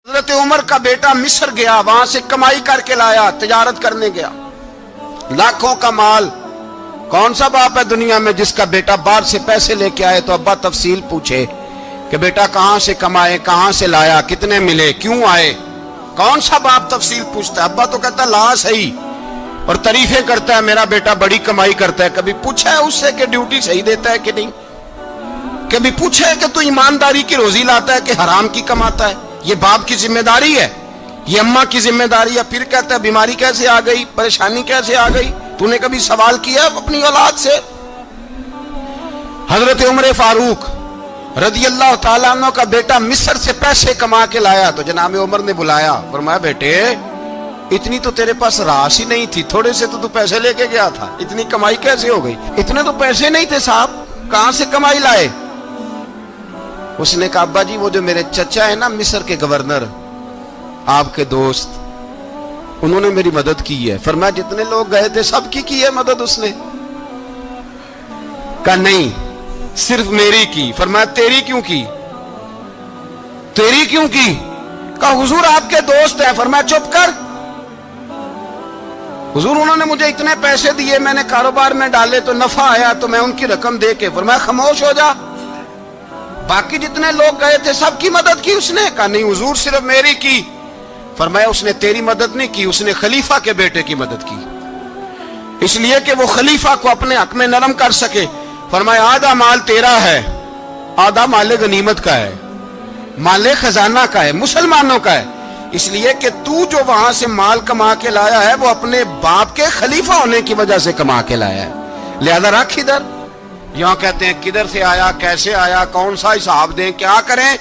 حضرت عمر کا بیٹا مصر گیا، وہاں سے کمائی کر کے لایا، تجارت کرنے گیا، لاکھوں کا مال۔ کون سا باپ ہے دنیا میں جس کا بیٹا باہر سے پیسے لے کے آئے تو ابا تفصیل پوچھے کہ بیٹا کہاں سے کمائے، کہاں سے لایا، کتنے ملے، کیوں آئے؟ کون سا باپ تفصیل پوچھتا ہے؟ ابا تو کہتا لا صحیح اور تعریفیں کرتا ہے، میرا بیٹا بڑی کمائی کرتا ہے۔ کبھی پوچھا ہے اس سے کہ ڈیوٹی صحیح دیتا ہے کہ نہیں؟ کبھی پوچھا ہے کہ تو ایمانداری کی روزی لاتا ہے کہ حرام کی کماتا ہے؟ یہ باپ کی ذمہ داری ہے، یہ اماں کی ذمہ داری ہے۔ پھر کہتا ہے بیماری کیسے آ گئی، پریشانی کیسے آ گئی؟ تو نے کبھی سوال کیا اپنی اولاد سے؟ حضرت عمر فاروق رضی اللہ تعالیٰ عنہ کا بیٹا مصر سے پیسے کما کے لایا تو جناب عمر نے بلایا، فرمایا بیٹے اتنی تو تیرے پاس راس ہی نہیں تھی، تھوڑے سے تو پیسے لے کے گیا تھا، اتنی کمائی کیسے ہو گئی؟ اتنے تو پیسے نہیں تھے صاحب، کہاں سے کمائی لائے؟ اس نے کہا ابا جی وہ جو میرے چچا ہے نا مصر کے گورنر، آپ کے دوست، انہوں نے میری مدد کی ہے۔ فرمایا جتنے لوگ گئے تھے سب کی ہے مدد اس نے؟ کہا نہیں صرف میری کی۔ فرمایا تیری کیوں کی؟ تیری کیوں کی؟ کہا حضور آپ کے دوست ہیں۔ فرمایا چپ کر، حضور انہوں نے مجھے اتنے پیسے دیے، میں نے کاروبار میں ڈالے تو نفع آیا تو میں ان کی رقم دے کے۔ فرمایا خاموش ہو جا، باقی جتنے لوگ گئے تھے سب کی مدد کی اس نے؟ کہا نہیں حضور صرف میری کی۔ فرمایا اس نے تیری مدد نہیں کی، اس نے خلیفہ کے بیٹے کی مدد کی، اس لیے کہ وہ خلیفہ کو اپنے حق میں نرم کر سکے۔ فرمایا آدھا مال تیرا ہے، آدھا مال غنیمت کا ہے، مال خزانہ کا ہے، مسلمانوں کا ہے، اس لیے کہ تو جو وہاں سے مال کما کے لایا ہے وہ اپنے باپ کے خلیفہ ہونے کی وجہ سے کما کے لایا ہے، لہذا رکھ ادھر۔ یہاں کہتے ہیں کدھر سے آیا، کیسے آیا، کون سا حساب دیں، کیا کریں؟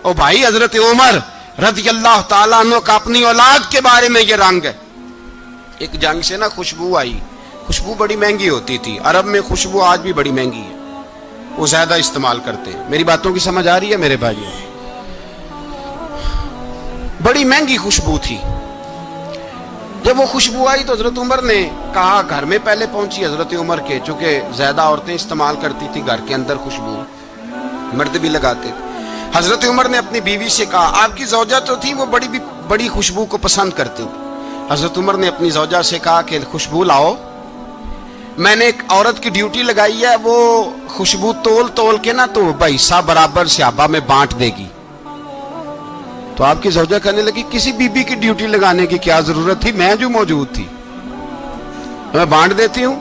او بھائی حضرت عمر رضی اللہ تعالیٰ عنہ کا اپنی اولاد کے بارے میں یہ رنگ ہے۔ ایک جنگ سے نا خوشبو آئی، خوشبو بڑی مہنگی ہوتی تھی، عرب میں خوشبو آج بھی بڑی مہنگی ہے، وہ زیادہ استعمال کرتے ہیں۔ میری باتوں کی سمجھ آ رہی ہے میرے بھائی؟ بڑی مہنگی خوشبو تھی۔ جب وہ خوشبو آئی تو حضرت عمر نے کہا، گھر میں پہلے پہنچی حضرت عمر کے، چونکہ زیادہ عورتیں استعمال کرتی تھی گھر کے اندر خوشبو، مرد بھی لگاتے تھے۔ حضرت عمر نے اپنی بیوی سے کہا، آپ کی زوجہ تو تھی وہ بڑی خوشبو کو پسند کرتی تھی۔ حضرت عمر نے اپنی زوجہ سے کہا کہ خوشبو لاؤ، میں نے ایک عورت کی ڈیوٹی لگائی ہے، وہ خوشبو تول کے نا تو حصہ برابر صحابہ میں بانٹ دے گی۔ تو آپ کی زوجہ کہنے لگی کسی بی بی کی ڈیوٹی لگانے کی کیا ضرورت تھی، میں جو موجود تھی میں بانٹ دیتی ہوں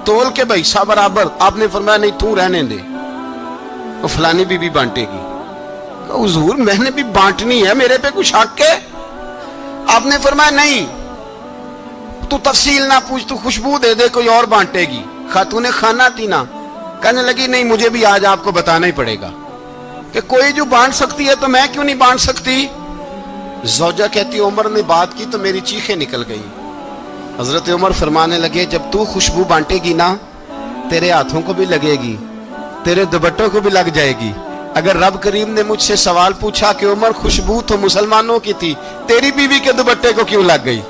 تول کے حصہ برابر۔ آپ نے فرمایا نہیں تو رہنے دے، وہ فلانی بی بی بانٹے گی۔ حضور میں نے بھی بانٹنی ہے، میرے پہ کچھ حق ہے؟ آپ نے فرمایا نہیں تو تفصیل نہ پوچھ، تو خوشبو دے دے، کوئی اور بانٹے گی۔ خاتون خانہ تھی نا، کہنے لگی نہیں مجھے بھی آج آپ کو بتانا ہی پڑے گا کہ کوئی جو بانٹ سکتی ہے تو میں کیوں نہیں بانٹ سکتی؟ زوجہ کہتی عمر نے بات کی تو میری چیخیں نکل گئی۔ حضرت عمر فرمانے لگے جب تو خوشبو بانٹے گی نا تیرے ہاتھوں کو بھی لگے گی، تیرے دوپٹوں کو بھی لگ جائے گی۔ اگر رب کریم نے مجھ سے سوال پوچھا کہ عمر خوشبو تو مسلمانوں کی تھی، تیری بیوی کے دوپٹے کو کیوں لگ گئی،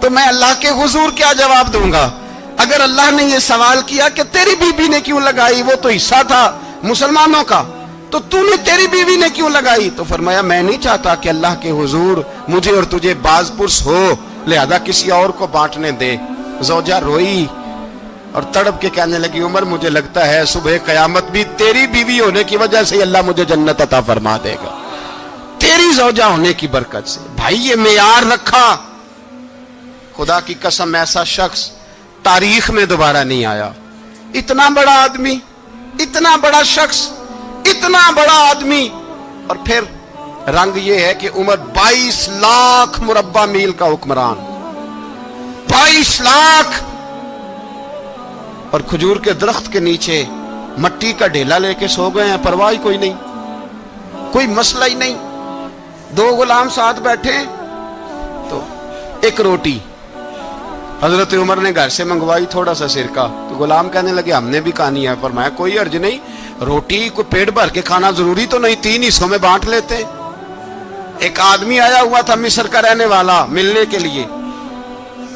تو میں اللہ کے حضور کیا جواب دوں گا؟ اگر اللہ نے یہ سوال کیا کہ تیری بیوی نے کیوں لگائی، وہ تو حصہ تھا مسلمانوں کا، تو نے تیری بیوی نے کیوں لگائی؟ تو فرمایا میں نہیں چاہتا کہ اللہ کے حضور مجھے اور تجھے باز پرس ہو، لہذا کسی اور کو بانٹنے دے۔ زوجہ روئی اور تڑپ کے کہنے لگی عمر مجھے لگتا ہے صبح قیامت بھی تیری بیوی ہونے کی وجہ سے اللہ مجھے جنت عطا فرما دے گا، تیری زوجہ ہونے کی برکت سے۔ بھائی یہ معیار رکھا، خدا کی قسم ایسا شخص تاریخ میں دوبارہ نہیں آیا۔ اتنا بڑا آدمی، اتنا بڑا شخص، اتنا بڑا آدمی، اور پھر رنگ یہ ہے کہ عمر 22 لاکھ مربع میل کا حکمران، 22 لاکھ، اور کھجور کے درخت کے نیچے مٹی کا ڈھیلا لے کے سو گئے ہیں، پرواہ کوئی نہیں، کوئی مسئلہ ہی نہیں۔ دو غلام ساتھ بیٹھے تو ایک روٹی حضرت عمر نے گھر سے منگوائی، تھوڑا سا سرکہ، تو غلام کہنے لگے ہم نے بھی کھانی ہے۔ فرمایا کوئی حرج نہیں، روٹی کو پیٹ بھر کے کھانا ضروری تو نہیں، 3 حصوں میں بانٹ لیتے۔ ایک آدمی آیا ہوا تھا مصر کا رہنے والا ملنے کے لیے،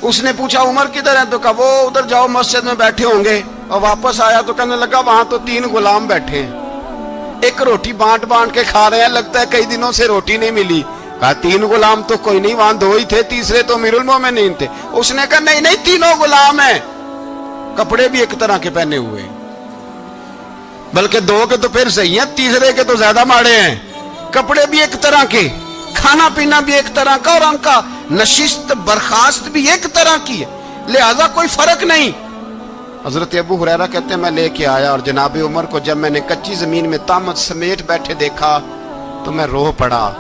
اس نے پوچھا عمر کدھر ہے، تو کہا وہ ادھر جاؤ مسجد میں بیٹھے ہوں گے، اور واپس آیا تو کہنے لگا وہاں تو 3 غلام بیٹھے ہیں۔ ایک روٹی بانٹ بانٹ کے کھا رہے ہیں, لگتا ہے کئی دنوں سے روٹی نہیں ملی. کہا 3 غلام تو کوئی نہیں, وہاں 2 ہی تھے, تیسرے تو امیر المومنین تھے. اس نے کہا نہیں 3 غلام ہیں, کپڑے بھی ایک طرح کے پہنے ہوئے, بلکہ 2 کے تو پھر صحیح ہیں, تیسرے کے تو زیادہ ماڑے ہیں. کپڑے بھی ایک طرح کے, کھانا پینا بھی ایک طرح کا, اور ان کا نشست برخاست بھی ایک طرح کی ہے, لہذا کوئی فرق نہیں. حضرت ابو ہریرہ کہتے ہیں میں لے کے آیا, اور جناب عمر کو جب میں نے کچی زمین میں تامت سمیٹ بیٹھے دیکھا تو میں رو پڑا.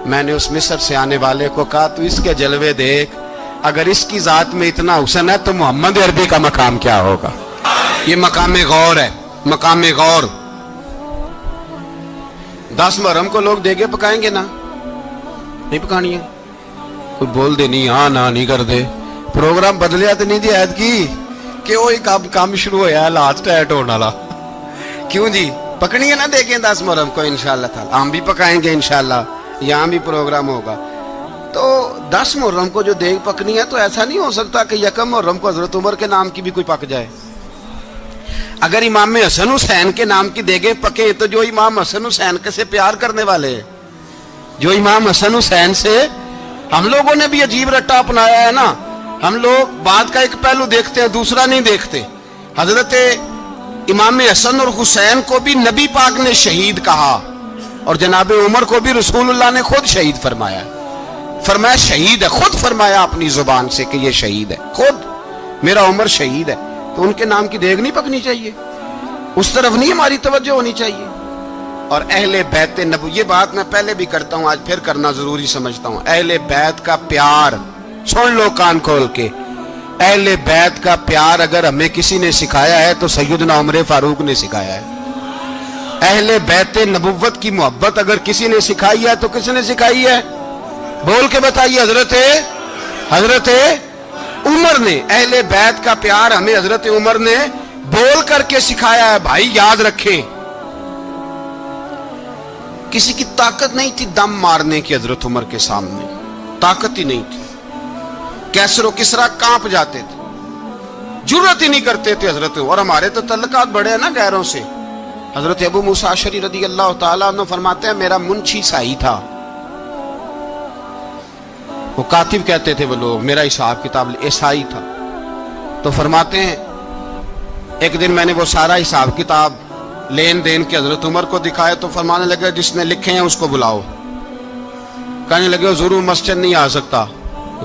میں نے اس مصر سے آنے والے کو کہا تو اس کے جلوے دیکھ, اگر اس کی ذات میں اتنا حسن ہے تو محمد عربی کا مقام کیا ہوگا. یہ مقام غور ہے, مقام غور. 10 محرم کو لوگ دیگے پکائیں گے نا, نہیں پکانی ہے, کوئی بول دے نہیں, ہاں نہ نہیں کر دے. پروگرام بدلیا تو نہیں دی عید کی کہ وہی کام شروع ہوا ہے لاسٹ ایٹ ہونے والا. کیوں جی, پکنی ہے نا دیکھیں 10 محرم کو انشاءاللہ تعالی, ہم بھی پکائیں گے انشاءاللہ, یہاں بھی پروگرام ہوگا. تو 10 محرم کو جو دیگ پکنی ہے تو ایسا نہیں ہو سکتا کہ 1 محرم کو حضرت عمر کے نام کی بھی کوئی پک جائے. اگر امام حسن حسین کے نام کی دیگیں پکے تو جو امام حسن حسین کے سے پیار کرنے والے, جو امام حسن حسین سے, ہم لوگوں نے بھی عجیب رٹا اپنایا ہے نا. ہم لوگ بات کا ایک پہلو دیکھتے ہیں, دوسرا نہیں دیکھتے. حضرت امام حسن اور حسین کو بھی نبی پاک نے شہید کہا, اور جناب عمر کو بھی رسول اللہ نے خود شہید فرمایا. فرمایا شہید ہے, خود فرمایا اپنی زبان سے کہ یہ شہید ہے, خود میرا عمر شہید ہے. تو ان کے نام کی دیگ نہیں پکنی چاہیے, اس طرف نہیں ہماری توجہ ہونی چاہیے. اور اہل بیت نبو, یہ بات میں پہلے بھی کرتا ہوں, آج پھر کرنا ضروری سمجھتا ہوں. اہل بیت کا پیار, سن لو کان کھول کے, اہل بیت کا پیار اگر ہمیں کسی نے سکھایا ہے تو سیدنا عمر فاروق نے سکھایا ہے. اہل بیت نبوت کی محبت اگر کسی نے سکھائی ہے تو کس نے سکھائی ہے, بول کے بتائیے. حضرت عمر نے. اہل بیت کا پیار ہمیں حضرت عمر نے بول کر کے سکھایا ہے. بھائی یاد رکھیں, کسی کی طاقت نہیں تھی دم مارنے کی حضرت عمر کے سامنے, طاقت ہی نہیں تھی. کیسر و کسرا کانپ جاتے تھے, جرأت ہی نہیں کرتے تھے حضرت. اور ہمارے تو تعلقات بڑے ہیں نا غیروں سے. حضرت ابو موسیٰ اشعری رضی اللہ تعالیٰ عنہ فرماتے ہیں میرا منشی سائی تھا, وہ کاتب کہتے تھے وہ لوگ, میرا حساب کتاب عیسائی تھا. تو فرماتے ہیں ایک دن میں نے وہ سارا حساب کتاب لین دین کے حضرت عمر کو دکھائے تو فرمانے لگے جس نے لکھے ہیں اس کو بلاؤ. کہنے لگے وہ ضرور مسجد نہیں آ سکتا.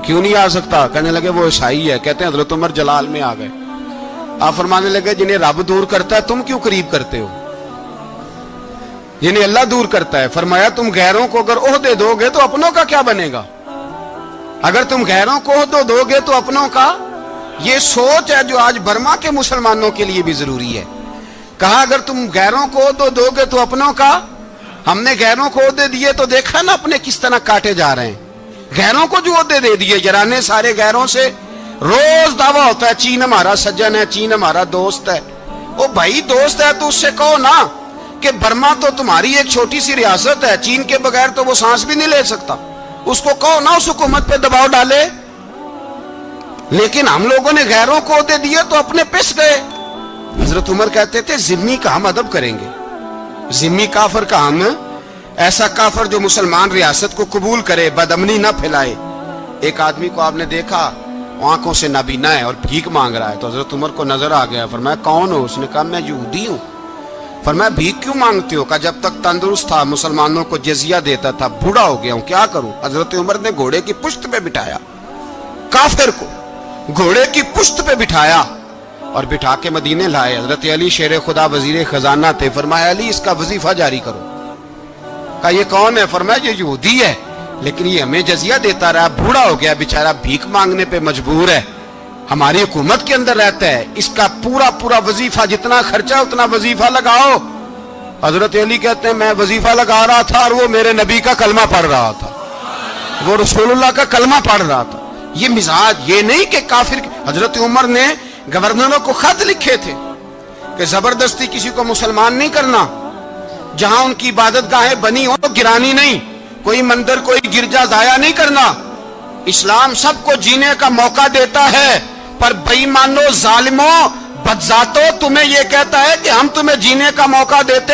کیوں نہیں آ سکتا؟ کہنے لگے وہ عیسائی ہے. کہتے ہیں حضرت عمر جلال میں آ گئے. آپ فرمانے لگے جنہیں رب دور کرتا ہے تم کیوں قریب کرتے ہو, جنہیں اللہ دور کرتا ہے. فرمایا تم غیروں کو اگر عہدے دو گے تو اپنوں کا کیا بنے گا, اگر تم غیروں کو عہدے دو گے تو اپنوں کا. یہ سوچ ہے جو آج برما کے مسلمانوں کے لیے بھی ضروری ہے. کہا اگر تم غیروں کو عہدے دو گے تو اپنوں کا. ہم نے غیروں کو عہدے دیے تو دیکھا نا اپنے کس طرح کاٹے جا رہے ہیں. غیروں کو جو عہدے دے دیے جرانے سارے غیروں سے, روز دعویٰ ہوتا ہے چین ہمارا سجن ہے, چین ہمارا دوست ہے. او بھائی دوست ہے تو اس سے کہو نا کہ برما تو تمہاری ایک چھوٹی سی ریاست ہے, چین کے بغیر تو وہ سانس بھی نہیں لے سکتا. اس کو کہو نا اس حکومت پہ دباؤ ڈالے. لیکن ہم لوگوں نے غیروں کو عہدے دیے تو اپنے پس گئے. حضرت عمر کہتے تھے ذمی کا ہم ادب کریں گے, ذمی کافر کا ہم, ایسا کافر جو مسلمان ریاست کو قبول کرے, بدامنی نہ پھیلائے. ایک آدمی کو آپ نے دیکھا آنکھوں سے نابینا ہے اور بھیک مانگ رہا ہے, تو حضرت عمر کو نظر آ گیا. فرمایا کون ہو؟ اس نے کہا میں یہودی ہوں. فرمایا بھیک کیوں مانگتے ہو؟ کہا جب تک تندرست تھا مسلمانوں کو جزیہ دیتا تھا, بوڑھا ہو گیا ہوں کیا کروں. حضرت عمر نے گھوڑے کی پشت پہ بٹھایا, کافر کو گھوڑے کی پشت پہ بٹھایا اور بٹھا کے مدینے لائے. حضرت علی شیر خدا وزیر خزانہ تھے. فرمایا علی اس کا وظیفہ جاری کرو. کہا یہ کون ہے؟ فرمایا یہ یہودی ہے لیکن یہ ہمیں جزیہ دیتا رہا, بوڑھا ہو گیا بیچارہ, بھیک مانگنے پہ مجبور ہے, ہماری حکومت کے اندر رہتا ہے, اس کا پورا وظیفہ جتنا خرچہ اتنا وظیفہ لگاؤ. حضرت علی کہتے ہیں میں وظیفہ لگا رہا تھا اور وہ میرے نبی کا کلمہ پڑھ رہا تھا, وہ رسول اللہ کا کلمہ پڑھ رہا تھا. یہ مزاج, یہ نہیں کہ کافر. حضرت عمر نے گورنروں کو خط لکھے تھے کہ زبردستی کسی کو مسلمان نہیں کرنا, جہاں ان کی عبادت گاہیں بنی ہو گرانی نہیں, کوئی مندر کوئی گرجا ضائع نہیں کرنا. اسلام سب کو جینے کا موقع دیتا ہے, پر بے ایمانوں ظالموں بدذاتوں تمہیں یہ کہتا ہے کہ ہم تمہیں جینے کا موقع دیتے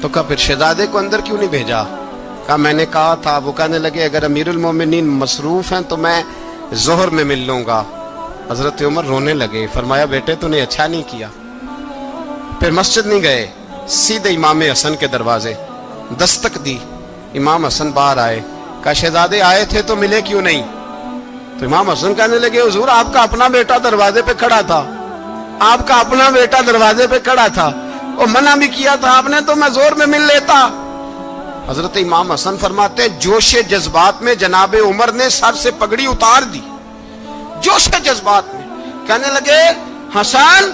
تو کہا پھر شہزادے کو اندر کیوں نہیں بھیجا؟ کہا میں نے کہا تھا. وہ کہنے لگے اگر امیر المومنین مصروف ہیں تو میں ظہر میں مل لوں گا. حضرت عمر رونے لگے. فرمایا بیٹے تو نے اچھا نہیں کیا. پھر مسجد نہیں گئے, سیدھے امام حسن کے دروازے دستک دی. امام حسن باہر آئے. کہا شہزادے آئے تھے تو ملے کیوں نہیں؟ تو امام حسن کہنے لگے حضور آپ کا اپنا بیٹا دروازے پہ کھڑا تھا, آپ کا اپنا بیٹا دروازے پہ کھڑا تھا, اور منع بھی کیا تھا آپ نے تو میں زور میں مل لیتا. حضرت امام حسن فرماتے جوش جذبات میں جناب عمر نے سر سے پگڑی اتار دی. جوش جذبات میں کہنے لگے حسن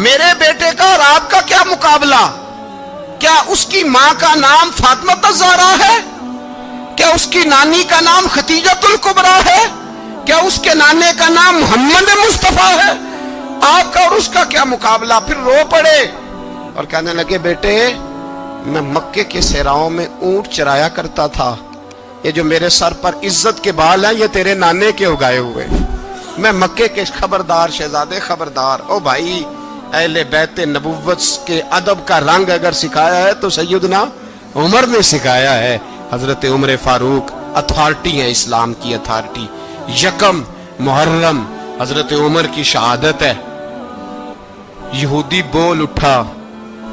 میرے بیٹے کا اور آپ کا کیا مقابلہ؟ کیا اس کی ماں کا نام فاطمہ الزہرا ہے؟ کیا اس کی نانی کا نام خدیجۃ الکبریٰ ہے؟ کیا اس کے نانے کا نام محمد مصطفیٰ ہے؟ آپ کا اور اس کا کیا مقابلہ؟ پھر رو پڑے اور کہنے لگے بیٹے میں مکے کے صحراؤں میں اونٹ چرایا کرتا تھا, یہ جو میرے سر پر عزت کے بال ہیں یہ تیرے نانے کے اگائے ہوئے. میں مکے کے خبردار شہزادے خبردار. او بھائی اہل بیت نبوت کے ادب کا رنگ اگر سکھایا ہے تو سیدنا عمر نے سکھایا ہے. حضرت عمر فاروق اتھارٹی ہے, اسلام کی اتھارٹی. یکم محرم حضرت عمر کی شہادت ہے. یہودی بول اٹھا,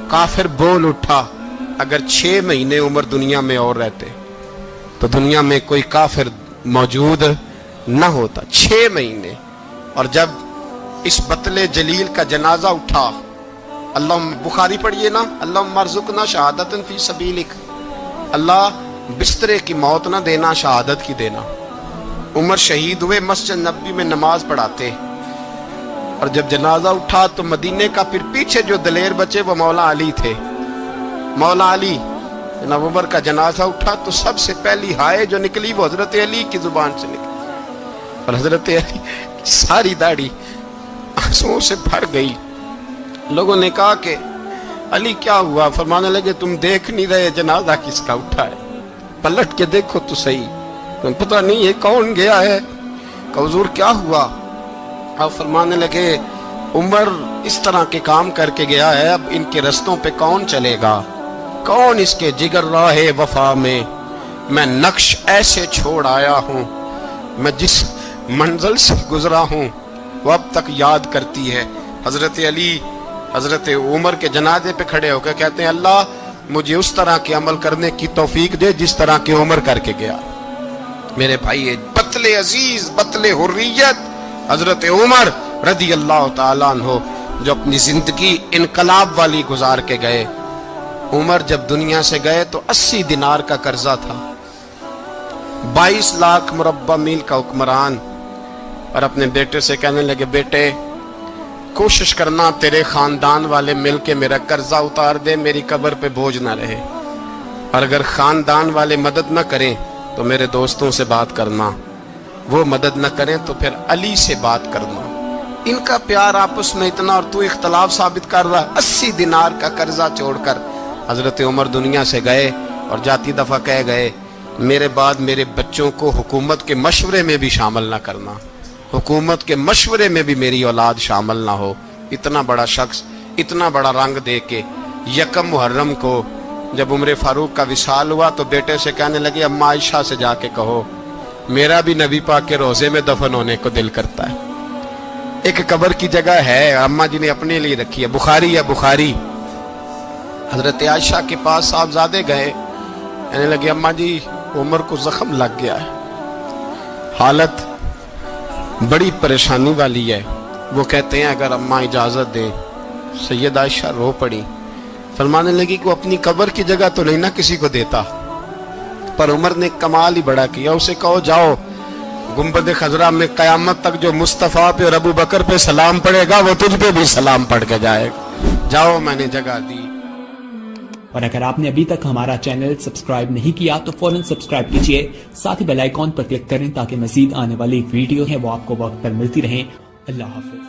کافر بول اٹھا. اگر 6 مہینے عمر دنیا میں اور رہتے تو دنیا میں کوئی کافر موجود نہ ہوتا. 6 مہینے. اور جب اس بطل جلیل کا جنازہ اٹھا, اللہ بخاری پڑھیے نا, اللہ ارزقنا شہادت فی سبیلک, اللہ بسترے کی موت نہ دینا شہادت کی دینا. عمر شہید ہوئے, مسجد نبوی میں نماز پڑھاتے, اور جب جنازہ اٹھا تو مدینے کا پھر پیچھے جو دلیر بچے وہ مولا علی تھے. مولا علی جناب عمر کا جنازہ اٹھا تو سب سے پہلی ہائے جو نکلی وہ حضرت علی کی زبان سے نکلی, اور حضرت علی ساری داڑھی آنسوؤں سے بھر گئی. لوگوں نے کہا کہ علی کیا ہوا؟ فرمانے لگے تم دیکھ نہیں رہے جنازہ کس کا اٹھا ہے؟ پلٹ کے دیکھو تو صحیح, تم پتہ نہیں یہ کون گیا ہے؟ کہ حضور کیا ہوا؟ آپ فرمانے لگے عمر اس طرح کے کام کر کے گیا ہے, اب ان کے رستوں پہ کون چلے گا؟ کون اس کے جگر راہ وفا میں؟ میں نقش ایسے چھوڑ آیا ہوں, میں جس منزل سے گزرا ہوں وہ اب تک یاد کرتی ہے. حضرت علی حضرت عمر کے جنازے پہ کھڑے ہو کے کہتے ہیں اللہ مجھے اس طرح کے عمل کرنے کی توفیق دے جس طرح کے عمر کر کے گیا. میرے بھائی بطل عزیز, بطل حریت حضرت عمر رضی اللہ تعالیٰ عنہ جو اپنی زندگی انقلاب والی گزار کے گئے. عمر جب دنیا سے گئے تو 80 دینار کا قرضہ تھا, 22 لاکھ مربع میل کا حکمران, اور اپنے بیٹے سے کہنے لگے بیٹے کوشش کرنا تیرے خاندان والے مل کے میرا قرضہ اتار دے, میری قبر پہ بوجھ نہ رہے, اور اگر خاندان والے مدد نہ کریں تو میرے دوستوں سے بات کرنا, وہ مدد نہ کریں تو پھر علی سے بات کرنا. ان کا پیار آپس میں اتنا, اور تو اختلاف ثابت کر رہا. 80 دینار کا قرضہ چھوڑ کر حضرت عمر دنیا سے گئے, اور جاتی دفعہ کہہ گئے میرے بعد میرے بچوں کو حکومت کے مشورے میں بھی شامل نہ کرنا, حکومت کے مشورے میں بھی میری اولاد شامل نہ ہو. اتنا بڑا شخص اتنا بڑا رنگ دے کے یکم محرم کو جب عمر فاروق کا وصال ہوا تو بیٹے سے کہنے لگے اماں عائشہ سے جا کے کہو میرا بھی نبی پاک کے روزے میں دفن ہونے کو دل کرتا ہے. ایک قبر کی جگہ ہے اماں جی نے اپنے لیے رکھی ہے, بخاری ہے بخاری. حضرت عائشہ کے پاس صاحبزادے گئے, کہنے لگے اماں جی عمر کو زخم لگ گیا ہے, حالت بڑی پریشانی والی ہے. وہ کہتے ہیں اگر اماں اجازت دیں. سید عائشہ رو پڑی, فرمانے لگی کہ وہ اپنی قبر کی جگہ تو نہیں نہ کسی کو دیتا, پر عمر نے کمال ہی بڑا کیا. اسے کہو جاؤ گنبد خضرا میں قیامت تک جو مصطفیٰ پہ اور ابو بکر پہ سلام پڑھے گا وہ تجھ پہ بھی سلام پڑھ کے جائے گا. جاؤ میں نے جگہ دی. اور اگر آپ نے ابھی تک ہمارا چینل سبسکرائب نہیں کیا تو فوراً سبسکرائب کیجئے, ساتھ ہی بیل آئیکن پر کلک کریں تاکہ مزید آنے والی ویڈیو ہیں وہ آپ کو وقت پر ملتی رہیں. اللہ حافظ.